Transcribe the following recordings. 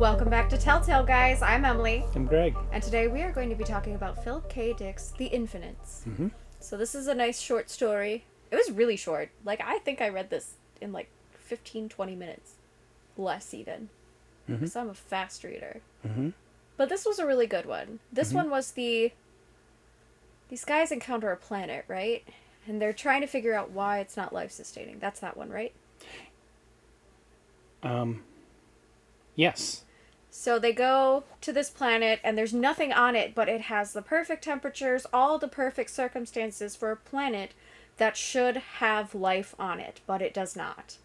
Welcome back to Telltale, guys. I'm Emily. I'm Greg. And today we are going to be talking about Philip K. Dick's The Infinites. Mm-hmm. So this is a nice short story. It was really short. I think I read this in 15, 20 minutes. Less even. Because I'm a fast reader. Mm-hmm. But this was a really good one. This one was these guys encounter a planet, right? And they're trying to figure out why it's not life-sustaining. That's that one, right? Yes. So they go to this planet, and there's nothing on it, but it has the perfect temperatures, all the perfect circumstances for a planet that should have life on it, but it does not.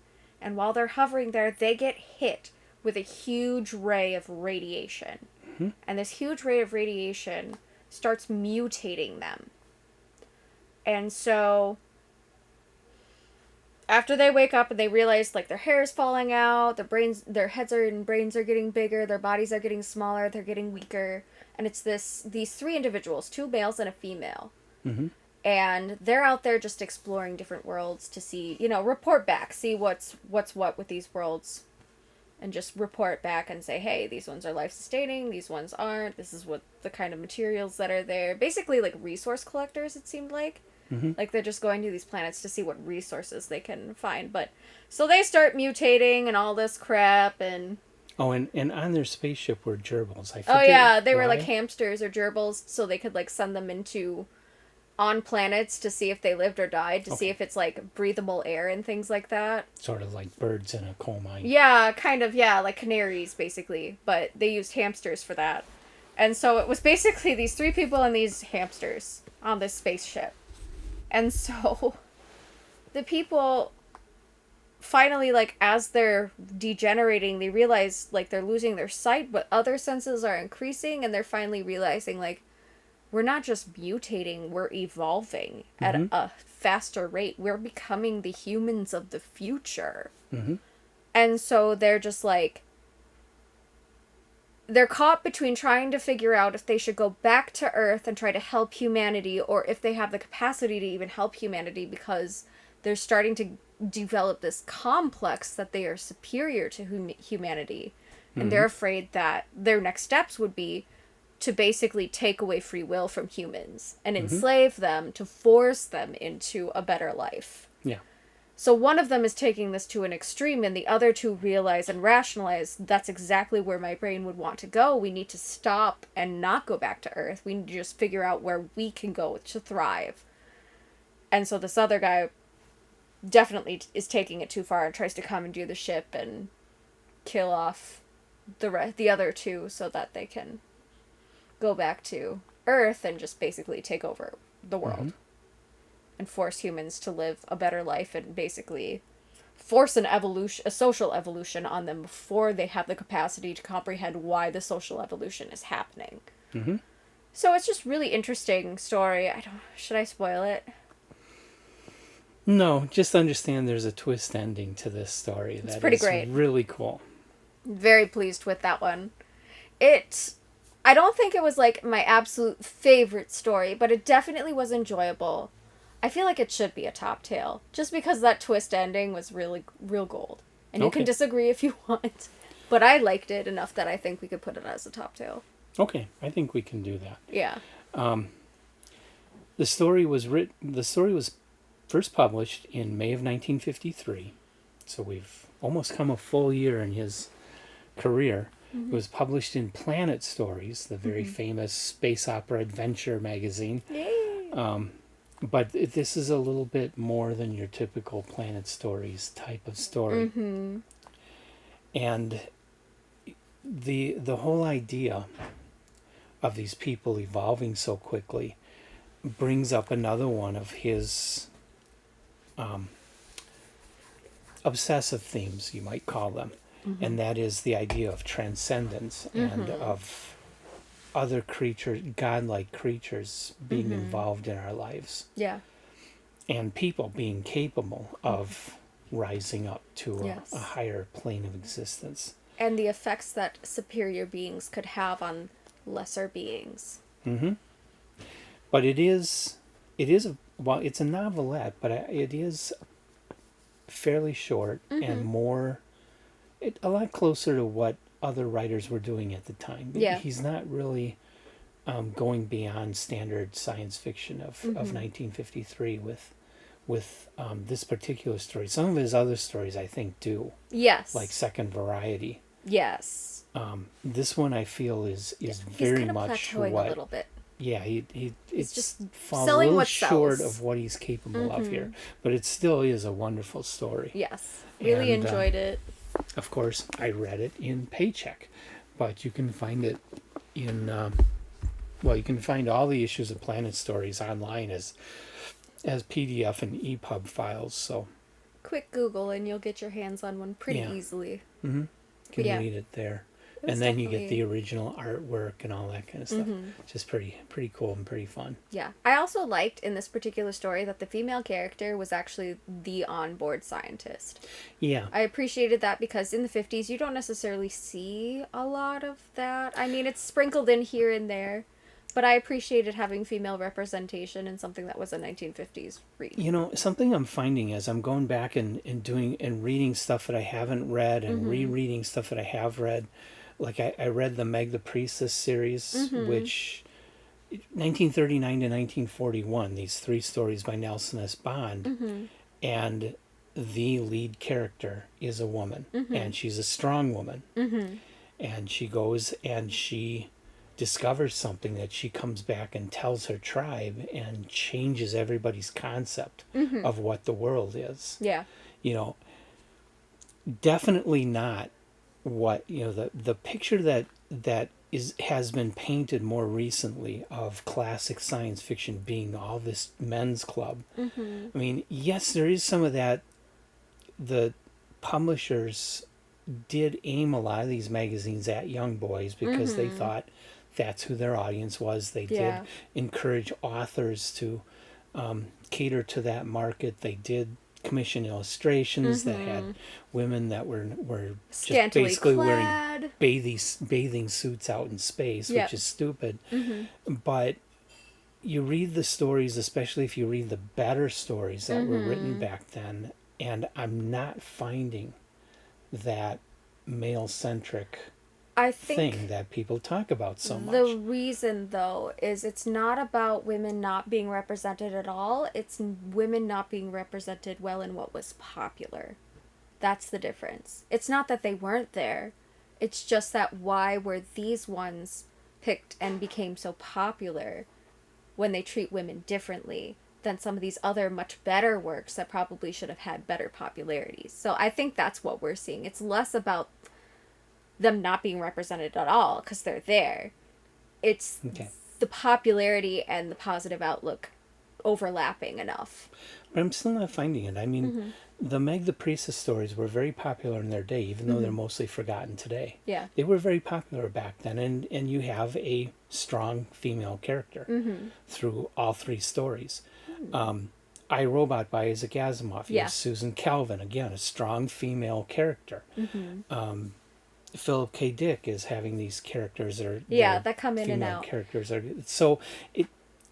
And while they're hovering there, they get hit with a huge ray of radiation. Mm-hmm. And this huge ray of radiation starts mutating them. And so after they wake up and they realize their hair is falling out, their heads and brains are getting bigger, their bodies are getting smaller, they're getting weaker, and it's these three individuals, two males and a female. Mm-hmm. And they're out there just exploring different worlds to see, report back, see what's what with these worlds, and just report back and say, hey, these ones are life-sustaining, these ones aren't, this is what the kind of materials that are there. Basically, resource collectors, it seemed like. Mm-hmm. They're just going to these planets to see what resources they can find. But so they start mutating and all this crap and... Oh, and on their spaceship were gerbils. I forget. Oh, yeah, they were why. hamsters or gerbils, so they could send them on planets to see if they lived or died, to see if it's breathable air and things like that. Sort of like birds in a coal mine. Yeah, kind of, yeah, like canaries, basically. But they used hamsters for that. And so it was basically these three people and these hamsters on this spaceship. And so the people finally, as they're degenerating, they realize, they're losing their sight, but other senses are increasing, and they're finally realizing, we're not just mutating, we're evolving at a faster rate. We're becoming the humans of the future. Mm-hmm. And so they're just they're caught between trying to figure out if they should go back to Earth and try to help humanity, or if they have the capacity to even help humanity, because they're starting to develop this complex that they are superior to humanity. And they're afraid that their next steps would be to basically take away free will from humans and enslave them to force them into a better life. Yeah. So one of them is taking this to an extreme, and the other two realize and rationalize, that's exactly where my brain would want to go. We need to stop and not go back to Earth. We need to just figure out where we can go to thrive. And so this other guy definitely is taking it too far and tries to commandeer the ship and kill off the other two so that they can go back to Earth and just basically take over the world. Mm-hmm. And force humans to live a better life, and basically force a social evolution on them before they have the capacity to comprehend why the social evolution is happening. Mm-hmm. So it's just really interesting story. Should I spoil it? No, just understand there's a twist ending to this story. It's pretty great. Really cool. Very pleased with that one. I don't think it was my absolute favorite story, but it definitely was enjoyable. I feel like it should be a top tale, just because that twist ending was really real gold. And you can disagree if you want, but I liked it enough that I think we could put it as a top tale. Okay, I think we can do that. Yeah. The story was first published in May of 1953, so we've almost come a full year in his career. It was published in Planet Stories, the very famous space opera adventure magazine. Yay! But this is a little bit more than your typical Planet Stories type of story. Mm-hmm. And the whole idea of these people evolving so quickly brings up another one of his obsessive themes, you might call them. Mm-hmm. And that is the idea of transcendence and of other creatures, godlike creatures, being involved in our lives. Yeah. And people being capable of rising up to a higher plane of existence. And the effects that superior beings could have on lesser beings. Mm-hmm. But it's a novelette, but it is fairly short and a lot closer to what other writers were doing at the time. Yeah. He's not really going beyond standard science fiction of 1953 with this particular story. Some of his other stories, I think, do, Yes. like Second Variety. Yes. This one I feel is He's very kind of much plateauing what. a little bit. Yeah, he's He's just falls a selling little what short sells. of what he's capable of here, but it still is a wonderful story. Yes. Really And, enjoyed it. Of course, I read it in Paycheck, but you can find it in you can find all the issues of Planet Stories online as PDF and EPUB files. So Quick Google and you'll get your hands on one pretty Yeah. easily. you can Yeah. read it there, It was and then you get definitely- the original artwork and all that kind of stuff. Just pretty cool and pretty fun. Yeah. I also liked in this particular story that the female character was actually the onboard scientist. Yeah, I appreciated that because in the 50s you don't necessarily see a lot of that. I mean, it's sprinkled in here and there, but I appreciated having female representation in something that was a 1950s read. you know, something I'm finding as I'm going back and doing and reading stuff that I haven't read and rereading stuff that I have read. Like I read the Meg the Priestess series, which 1939 to 1941, these 3 stories by Nelson S. Bond, and the lead character is a woman, and she's a strong woman, and she goes and she discovers something that she comes back and tells her tribe and changes everybody's concept of what the world is. Yeah. You know, definitely not what, you know, the picture that has been painted more recently of classic science fiction being all this men's club. I mean, yes, there is some of that. The publishers did aim a lot of these magazines at young boys because they thought that's who their audience was. They Yeah. did encourage authors to cater to that market. They did commission illustrations that had women that were just Scantily basically wearing clad. bathing suits out in space, Yep. which is stupid. But you read the stories, especially if you read the better stories that were written back then, and I'm not finding that male-centric I think thing that people talk about so much. the reason, though, is it's not about women not being represented at all. It's women not being represented well in what was popular. That's the difference. It's not that they weren't there. It's just that why were these ones picked and became so popular when they treat women differently than some of these other much better works that probably should have had better popularity. So I think that's what we're seeing. It's less about them not being represented at all because they're there. It's Okay. the popularity and the positive outlook overlapping enough. But I'm still not finding it. I mean, the Meg the Priestess stories were very popular in their day, even though they're mostly forgotten today. Yeah. They were very popular back then, and you have a strong female character through all 3 stories. I, Robot by Isaac Asimov. You Yeah. have Susan Calvin, again, a strong female character. Philip K. Dick is having these characters That come in and female out. characters are so it,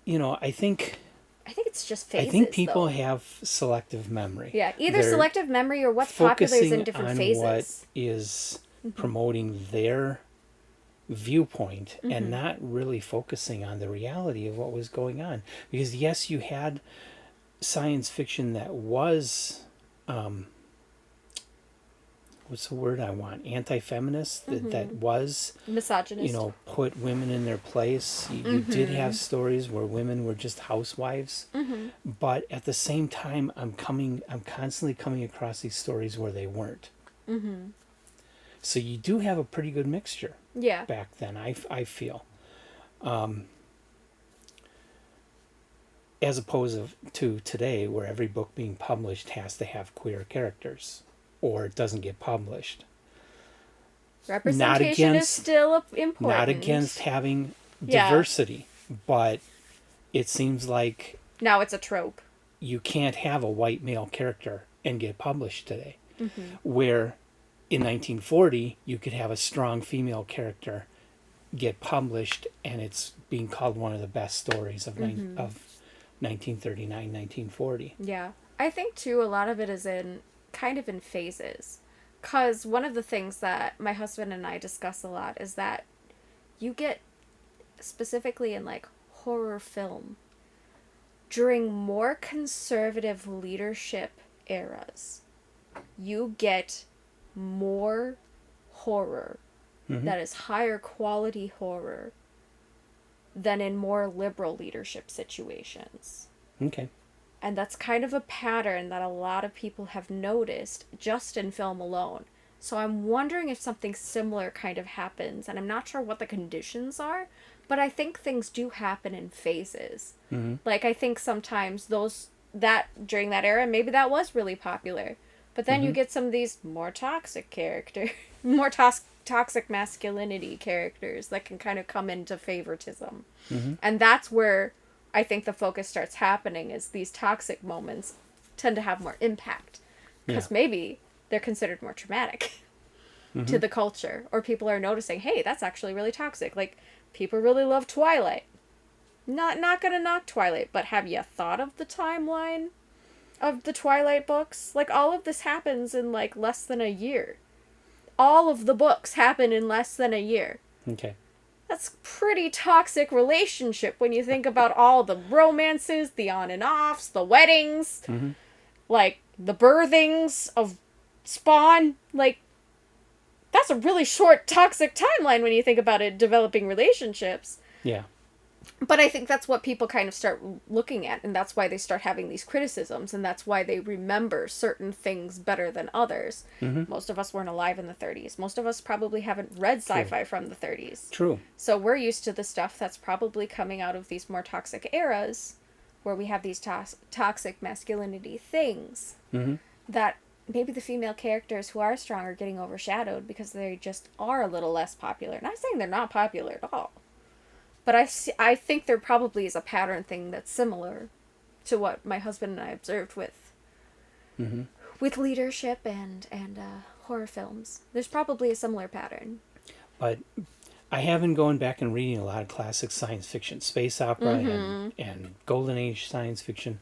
you know, I think it's just phases. I think people though. have selective memory. Yeah, either They're selective memory or what's popular is focusing in different on phases. what is promoting their viewpoint and not really focusing on the reality of what was going on. Because yes, you had science fiction that was what's the word I want? Anti-feminist, that was, Misogynist. you know, put women in their place. You did have stories where women were just housewives, but at the same time, I'm constantly coming across these stories where they weren't. So you do have a pretty good mixture Yeah. back then. I feel, as opposed to today, where every book being published has to have queer characters, or it doesn't get published. Representation is still important. Not against having Yeah. diversity, but it seems like Now it's a trope. you can't have a white male character and get published today. Where in 1940, you could have a strong female character get published, and it's being called one of the best stories of 1939, 1940. Yeah. I think, too, a lot of it is in kind of in phases. Because one of the things that my husband and I discuss a lot is that you get, specifically in like horror film, during more conservative leadership eras, you get more horror that is higher quality horror than in more liberal leadership situations. Okay. And that's kind of a pattern that a lot of people have noticed just in film alone. So I'm wondering if something similar kind of happens, and I'm not sure what the conditions are, but I think things do happen in phases. Like, I think sometimes during that era, maybe that was really popular. But then you get some of these more toxic characters, more toxic masculinity characters that can kind of come into favoritism. And that's where I think the focus starts happening, is these toxic moments tend to have more impact. Because maybe they're considered more traumatic to the culture. Or people are noticing, hey, that's actually really toxic. Like, people really love Twilight. Not gonna knock Twilight, but have you thought of the timeline of the Twilight books? Like, all of this happens in, like, less than a year. All of the books happen in less than a year. Okay. That's pretty toxic relationship when you think about all the romances, the on and offs, the weddings, like, the birthings of Spawn. Like, that's a really short toxic timeline when you think about it, developing relationships. Yeah. But I think that's what people kind of start looking at, and that's why they start having these criticisms, and that's why they remember certain things better than others. Most of us weren't alive in the 30s. Most of us probably haven't read sci-fi from the 30s. True. So we're used to the stuff that's probably coming out of these more toxic eras, where we have these toxic masculinity things that maybe the female characters who are strong are getting overshadowed because they just are a little less popular. Not saying they're not popular at all. But I think there probably is a pattern thing that's similar to what my husband and I observed with leadership and horror films. There's probably a similar pattern. But I have been going back and reading a lot of classic science fiction, space opera, and golden age science fiction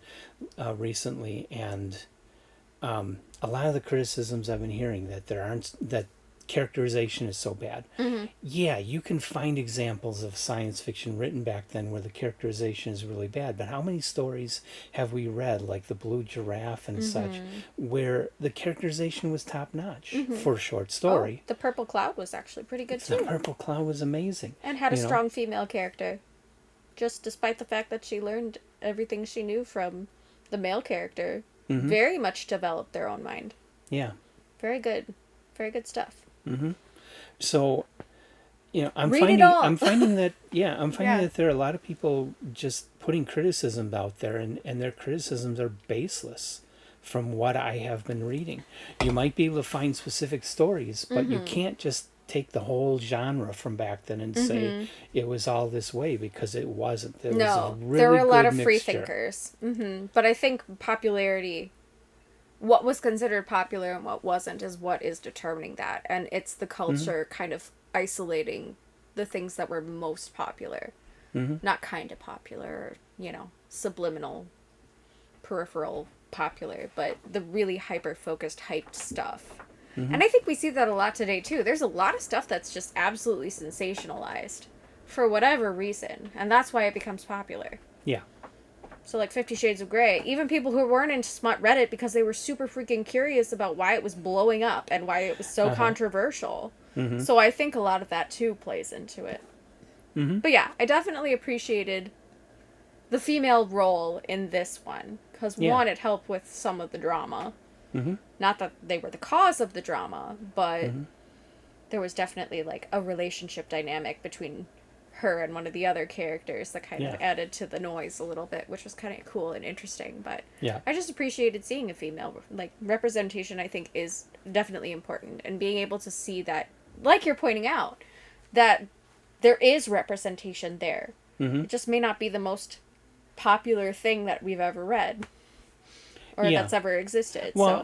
recently, and a lot of the criticisms I've been hearing that characterization is so bad. Yeah, you can find examples of science fiction written back then where the characterization is really bad, but how many stories have we read, like The Blue Giraffe and such, where the characterization was top notch for a short story? Oh, The Purple Cloud was actually pretty good too. The Purple Cloud was amazing. And had a strong female character. Just despite the fact that she learned everything she knew from the male character, very much developed their own mind. Yeah. Very good. Very good stuff. So, I'm Read finding it all. that there are a lot of people just putting criticism out there, and their criticisms are baseless from what I have been reading. You might be able to find specific stories, but you can't just take the whole genre from back then and say it was all this way, because it wasn't. There was a really there were a lot of good free mixture. thinkers. But I think popularity, what was considered popular and what wasn't, is what is determining that. And it's the culture kind of isolating the things that were most popular. Not kind of popular, subliminal, peripheral popular, but the really hyper-focused, hyped stuff. And I think we see that a lot today, too. There's a lot of stuff that's just absolutely sensationalized for whatever reason. And that's why it becomes popular. Yeah. So, like 50 Shades of Grey, even people who weren't into smut read it because they were super freaking curious about why it was blowing up and why it was so controversial. So I think a lot of that, too, plays into it. But yeah, I definitely appreciated the female role in this one. Because, one, it helped with some of the drama. Not that they were the cause of the drama, but there was definitely, like, a relationship dynamic between her and one of the other characters that kind of added to the noise a little bit, which was kind of cool and interesting. But I just appreciated seeing a female, like, representation. I think is definitely important, and being able to see that, like you're pointing out, that there is representation there. It just may not be the most popular thing that we've ever read or that's ever existed. Well,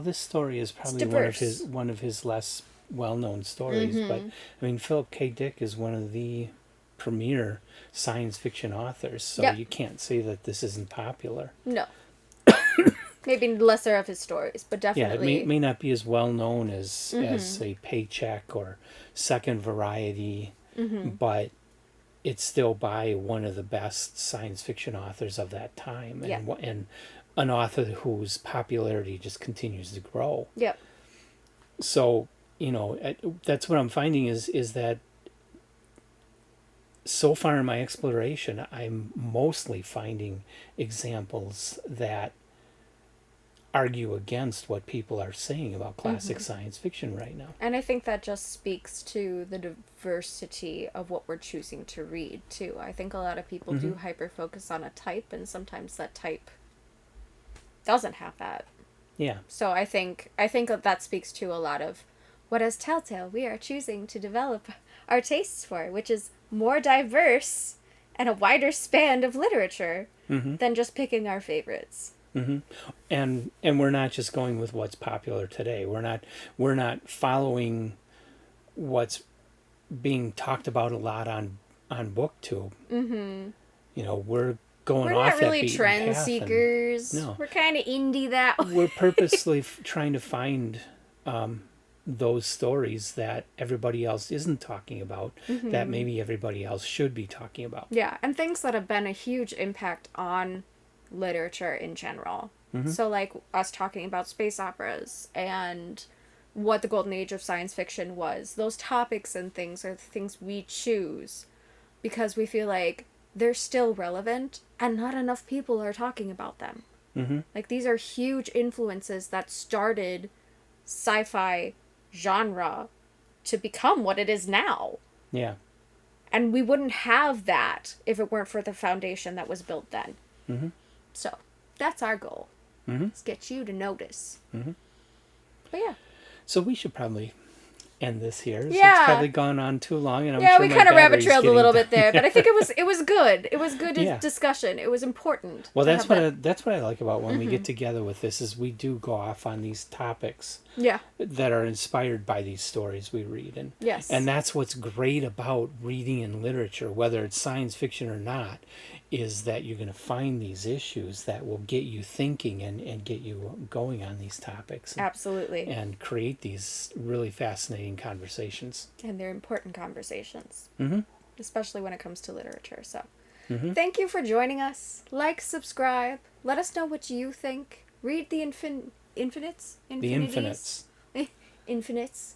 this story is probably one of his less well-known stories, but Philip K. Dick is one of the premier science fiction authors, so you can't say that this isn't popular. No. Maybe lesser of his stories, but Yeah, it definitely. may not be as well known as a Paycheck or Second Variety, but it's still by one of the best science fiction authors of that time, Yeah. and an author whose popularity just continues to grow. Yep. So, that's what I'm finding is that so far in my exploration, I'm mostly finding examples that argue against what people are saying about classic science fiction right now. And I think that just speaks to the diversity of what we're choosing to read, too. I think a lot of people do hyper focus on a type, and sometimes that type doesn't have that. Yeah. So I think that speaks to a lot of what as Telltale we are choosing to develop our tastes for, which is more diverse and a wider span of literature than just picking our favorites. And we're not just going with what's popular today. We're not following what's being talked about a lot on BookTube. We're going We're off not really that beaten trend path, seekers. No. We're kind of indie that way. we're purposely trying to find those stories that everybody else isn't talking about, that maybe everybody else should be talking about. Yeah, and things that have been a huge impact on literature in general. So like us talking about space operas and what the golden age of science fiction was. Those topics and things are the things we choose because we feel like they're still relevant and not enough people are talking about them. Like these are huge influences that started sci-fi genre to become what it is now. Yeah. And we wouldn't have that if it weren't for the foundation that was built then. So, that's our goal. Let's get you to notice. But yeah. So we should probably end this here. Yeah. It's probably gone on too long, and I'm Yeah, sure we my kind of rabbit battery's trailed a getting little done. bit there, but I think it was good. It was good Yeah. discussion. It was important. Well, to that's have what I like about when we get together with this is we do go off on these topics Yeah. that are inspired by these stories we read, and Yes. and that's what's great about reading in literature, whether it's science fiction or not, is that you're going to find these issues that will get you thinking and get you going on these topics. Absolutely. And create these really fascinating conversations. And they're important conversations. Mm-hmm. Especially when it comes to literature. So, thank you for joining us. Like, subscribe. Let us know what you think. Read the Infinities. The Infinites. Infinites.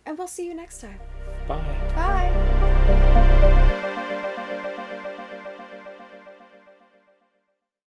And we'll see you next time. Bye. Bye.